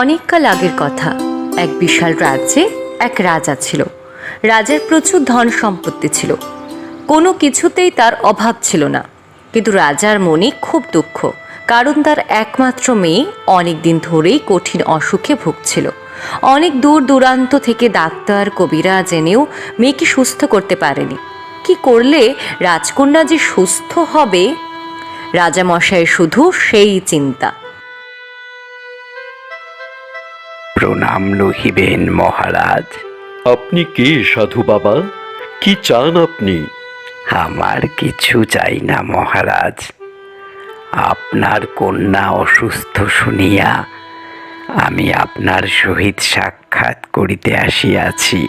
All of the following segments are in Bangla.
অনেককাল আগের কথা, এক বিশাল রাজ্যে এক রাজা ছিল। রাজার প্রচুর ধন সম্পত্তি ছিল, কোনো কিছুতেই তার অভাব ছিল না। কিন্তু রাজার মনে খুব দুঃখ, কারণ তার একমাত্র মেয়ে অনেক দিন ধরেই কঠিন অসুখে ভুগছিল। অনেক দূর দূরান্ত থেকে ডাক্তার কবিরাজ এনেও মেয়েকে সুস্থ করতে পারেনি। কি করলে রাজকন্যা যে সুস্থ হবে, রাজামশাইয়ের শুধু সেই চিন্তা। প্রণাম লহিবেন মহারাজ। আপনি কে সাধু বাবা? কি চান আপনি? আমার কিছু চাই না মহারাজ। আপনার কন্যা অসুস্থ শুনিয়া আমি আপনার সহিত সাক্ষাৎ করিতে আসিয়াছি।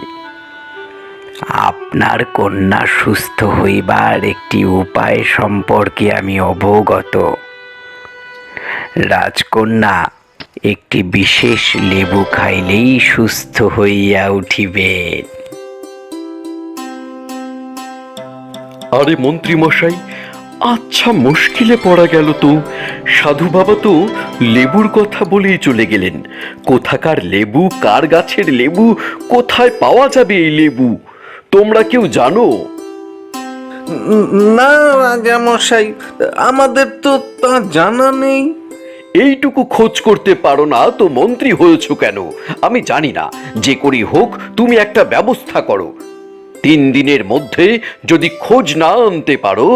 আপনার কন্যা সুস্থ হইবার একটি উপায় সম্পর্কে আমি অবগত। রাজকন্যা একটি বিশেষ লেবু খাইলেই সুস্থ হইয়া উঠিবেন। আরে মন্ত্রী মশাই, আচ্ছা মুশকিলে পড়া গেল তো। সাধু বাবা তো লেবুর কথা বলেই চলে গেলেন। কোথাকার লেবু, কার গাছের লেবু, কোথায় পাওয়া যাবে এই লেবু, তোমরা কেউ জানো? না রাজামশাই, আমাদের তো তা জানা নেই। এইটুকু খোঁজ করতে পারো না তো মন্ত্রী হয়েছো কেন? আমি জানি না, যে করি হোক তুমি একটা ব্যবস্থা করো। 3 দিনের মধ্যে যদি খোঁজ না আনতে পারো,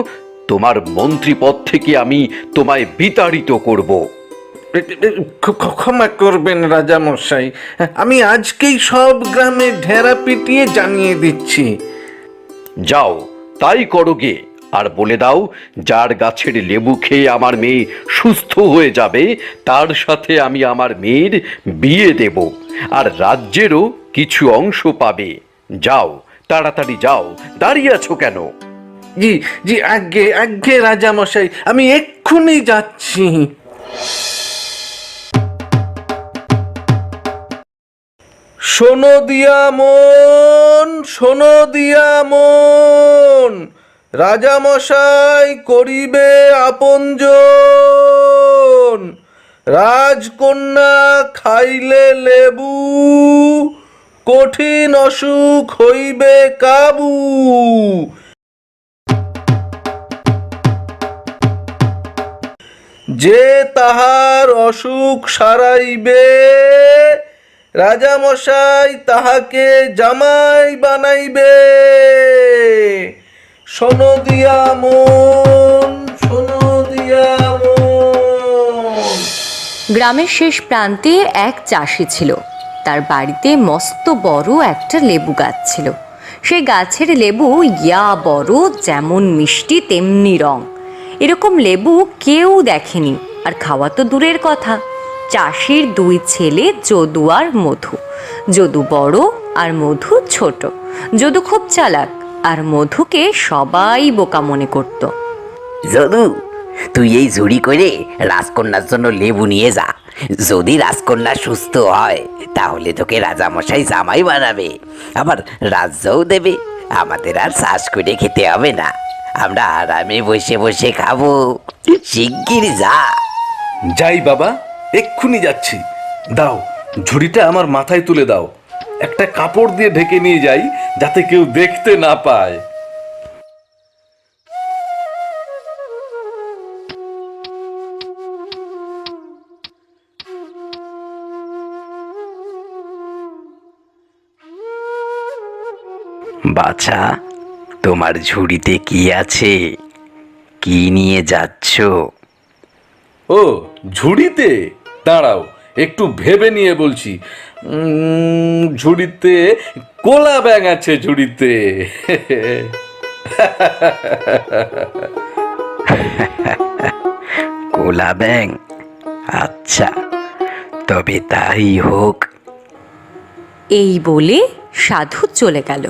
তোমার মন্ত্রী পদ থেকে আমি তোমায় বিতাড়িত করব। ক্ষমা করবেন রাজামশাই, আমি আজকেই সব গ্রামে ঢেরা পিটিয়ে জানিয়ে দিচ্ছি। যাও, তাই করো গে। আর বলে দাও, যার গাছের লেবু খেয়ে আমার মেয়ে সুস্থ হয়ে যাবে, তার সাথে আমি আমার মেয়ের বিয়ে দেব, আর রাজ্যেরও কিছু অংশ পাবে। যাও, তাড়াতাড়ি যাও, দাঁড়িয়ে আছো কেন? জি জি, আজ্ঞে আজ্ঞে রাজামশাই, আমি এক্ষুনি যাচ্ছি। শোনো দিয়া মন, শোনো দিয়া মন, রাজামশাই করিবে আপনজন। রাজকন্যা খাইলে লেবু, কঠিন অসুখ হইবে কাবু। যে তাহার অসুখ সারাইবে, রাজামশাই তাহাকে জামাই বানাইবে। শোনো দিয়া মন, শোনো দিয়া মন। গ্রামের শেষ প্রান্তে এক চাষি ছিল। তার বাড়িতে মস্ত বড় একটা লেবু গাছ ছিল। সেই গাছের লেবু ইয়া বড়, যেমন মিষ্টি তেমনি রং। এরকম লেবু কেউ দেখেনি, আর খাওয়া তো দূরের কথা। চাষির 2 ছেলে, যদু আর মধু। যদু বড় আর মধু ছোট। যদু খুব চালাক, আর মধুকে সবাই বোকা মনে করত। যদু, তুই এই ঝুড়ি করে রাজকন্যার জন্য লেবু নিয়ে যা। যদি রাজকন্যা সুস্থ হয়, তাহলে তোকে রাজামশাই জামাই বানাবে, আবার রাজ্যও দেবে। আমাদের আর চাষ করে খেতে হবে না, আমরা আরামে বসে বসে খাবো। শিগগির যা। যাই বাবা, এক্ষুনি যাচ্ছি। দাও, ঝুড়িটা আমার মাথায় তুলে দাও। একটা কাপড় দিয়ে ঢেকে নিয়ে যাই, যাতে কেউ দেখতে না পায়। বাছা, তোমার ঝুড়িতে কি আছে? কি নিয়ে যাচ্ছ? ও, ঝুড়িতে? দাঁড়াও, একটু ভেবে নিয়ে বলছি। ঝুড়িতে কোলা ব্যাঙ আছে ঝুড়িতে। কোলা ব্যাঙ? আচ্ছা, তবে তাই হোক। এই বলে সাধু চলে গেল।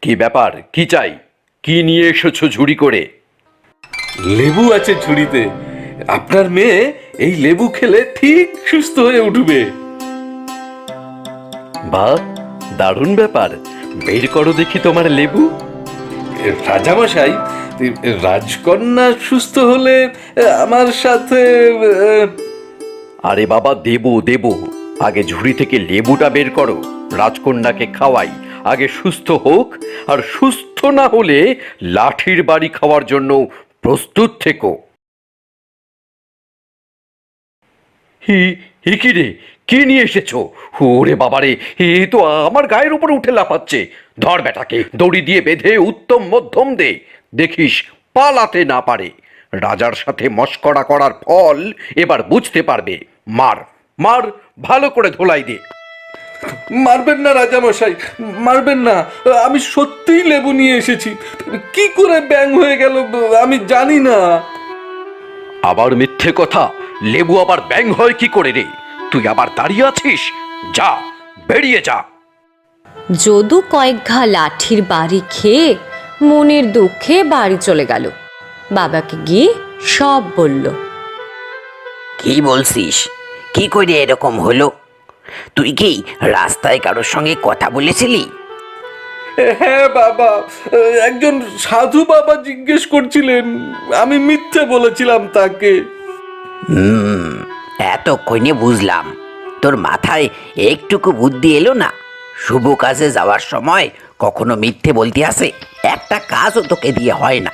কি ব্যাপার, কি চাই? কি নিয়ে এসেছো ঝুড়ি করে? লেবু আছে ঝুড়িতে। আপনার মেয়ে এই লেবু খেলে ঠিক সুস্থ হয়ে উঠবে। বাহ, দারুণ ব্যাপার। বের করো দেখি তোমার লেবু। রাজামশাই, রাজকন্যা সুস্থ হলে আমার সাথে আরে বাবা, দেবো দেবো, আগে ঝুড়ি থেকে লেবুটা বের করো, রাজকন্যাকে খাওয়াই। আগে সুস্থ হোক, আর সুস্থ না হলে লাঠির বাড়ি খাওয়ার জন্য প্রস্তুত থেকো। কি রে, কি নিয়ে এসেছো? ওরে বাবারে, এ তো আমার গায়ের উপরে উঠে লাফাচ্ছে। ধর বেটাকে, দড়ি দিয়ে বেঁধে উত্তম মধ্যম দে, দেখিস পালাতে না পারে। রাজার সাথে মশকরা করার ফল এবার বুঝতে পারবে। মার মার, ভালো করে ধোলাই দে। মারবেন না রাজামশাই, মারবেন না। আমি সত্যিই লেবু নিয়ে এসেছি। কি করে ব্যাং হয়ে গেল আমি জানি না। আবার মিথ্যে কথা, লেবু আবার ব্যাং হয় কি করে রে? তুই আবার দাঁড়িয়ে আছিস? যা, বেরিয়ে যা। যদু কয়েক ঘা লাঠির বাড়ি খেয়ে মনের দুঃখে বাড়ি চলে গেল। বাবাকে গিয়ে সব বলল। কি বলছিস? কি করে এরকম হলো? তুই কি রাস্তায় কারোর সঙ্গে কথা বলেছিলি? হ্যাঁ বাবা, একজন সাধু বাবা জিজ্ঞেস করছিলেন, আমি মিথ্যে বলেছিলাম তাকে। এতক্ষণে বুঝলাম, তোর মাথায় একটুকু বুদ্ধি এলো না? শুভ কাজে যাওয়ার সময় কখনো মিথ্যে বলতে আসে? একটা কাজও তোকে দিয়ে হয় না।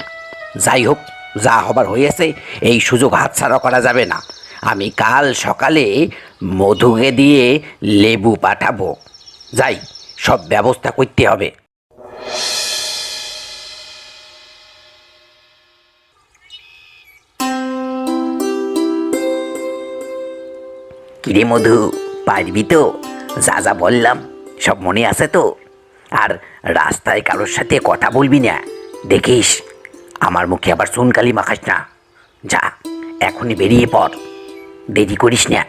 যাই হোক, যা হবার হয়েছে, এই সুযোগ হাতছাড়া করা যাবে না। আমি কাল সকালে মধুকে দিয়ে লেবু পাঠাবো। যাই, সব ব্যবস্থা করতে হবে। কিরে মধু, পারবি তো? যা যা বললাম সব মনে আছে তো? আর রাস্তায় কারোর সাথে কথা বলবি না, দেখিস আমার মুখে আবার চুনকালি মাখাস না। যা, এখনই বেরিয়ে পড়, দেরি করিস না।